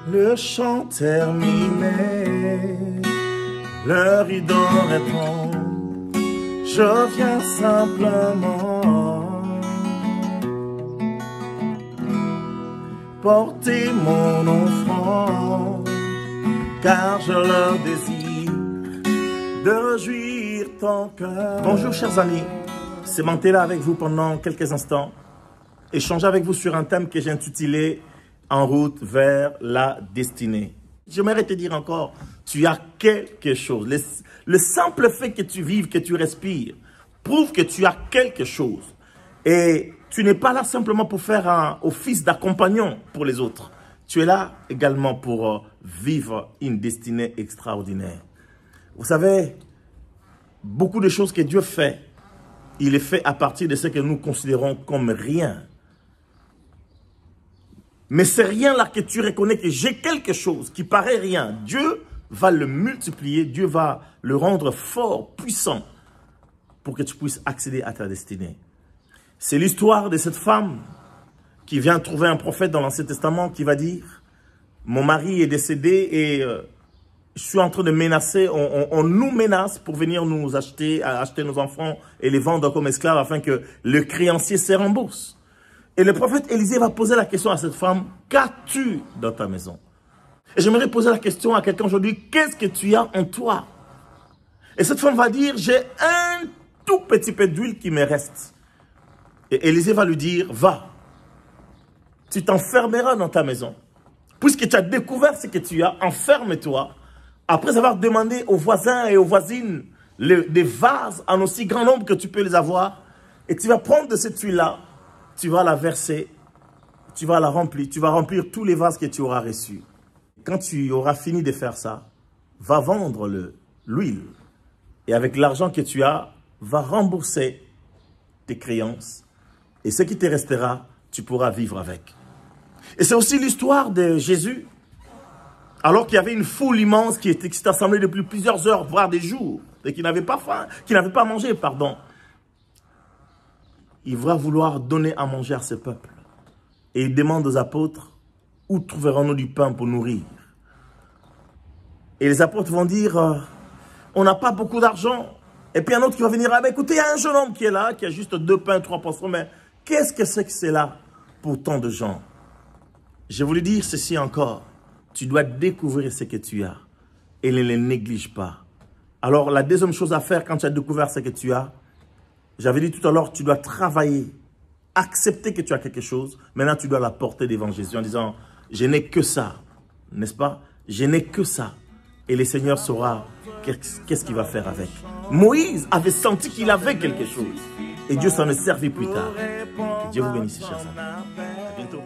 Le chant terminé, le rideau répond, je viens simplement porter mon enfant, car je le désire de réjouir ton cœur. Bonjour chers amis, c'est Mantella avec vous pendant quelques instants. Échanger avec vous sur un thème que j'ai intitulé « En route vers la destinée ». J'aimerais te dire encore, tu as quelque chose. Le simple fait que tu vives, que tu respires, prouve que tu as quelque chose. Et tu n'es pas là simplement pour faire un office d'accompagnant pour les autres. Tu es là également pour vivre une destinée extraordinaire. Vous savez, beaucoup de choses que Dieu fait, il est fait à partir de ce que nous considérons comme rien. Mais c'est rien là que tu reconnais que j'ai quelque chose qui paraît rien. Dieu va le multiplier, Dieu va le rendre fort, puissant, pour que tu puisses accéder à ta destinée. C'est l'histoire de cette femme qui vient trouver un prophète dans l'Ancien Testament qui va dire « Mon mari est décédé et je suis en train de menacer, on nous menace pour venir nous acheter nos enfants et les vendre comme esclaves afin que le créancier se rembourse. » Et le prophète Élisée va poser la question à cette femme, qu'as-tu dans ta maison? Et j'aimerais poser la question à quelqu'un aujourd'hui, qu'est-ce que tu as en toi? Et cette femme va dire, j'ai un tout petit peu d'huile qui me reste. Et Élisée va lui dire, va, tu t'enfermeras dans ta maison. Puisque tu as découvert ce que tu as, enferme-toi. Après avoir demandé aux voisins et aux voisines des vases en aussi grand nombre que tu peux les avoir, et tu vas prendre de cette huile-là, tu vas la verser, tu vas la remplir, tu vas remplir tous les vases que tu auras reçus. Quand tu auras fini de faire ça, va vendre l'huile. Et avec l'argent que tu as, va rembourser tes créances. Et ce qui te restera, tu pourras vivre avec. Et c'est aussi l'histoire de Jésus. Alors qu'il y avait une foule immense qui s'est assemblée depuis plusieurs heures, voire des jours, et qui n'avait pas faim, qui n'avait pas mangé, pardon. Il va vouloir donner à manger à ce peuple. Et il demande aux apôtres, où trouverons-nous du pain pour nourrir? Et les apôtres vont dire, on n'a pas beaucoup d'argent. Et puis un autre qui va venir, ah, ben écoutez, il y a un jeune homme qui est là, qui a juste 2 pains, 3 poissons, mais qu'est-ce que c'est là pour tant de gens? Je voulais dire ceci encore, tu dois découvrir ce que tu as et ne le néglige pas. Alors la deuxième chose à faire quand tu as découvert ce que tu as, j'avais dit tout à l'heure, tu dois travailler, accepter que tu as quelque chose. Maintenant, tu dois la porter devant Jésus en disant, je n'ai que ça, n'est-ce pas? Je n'ai que ça. Et le Seigneur saura qu'est-ce qu'il va faire avec. Moïse avait senti qu'il avait quelque chose. Et Dieu s'en est servi plus tard. Que Dieu vous bénisse, chers amis. À bientôt.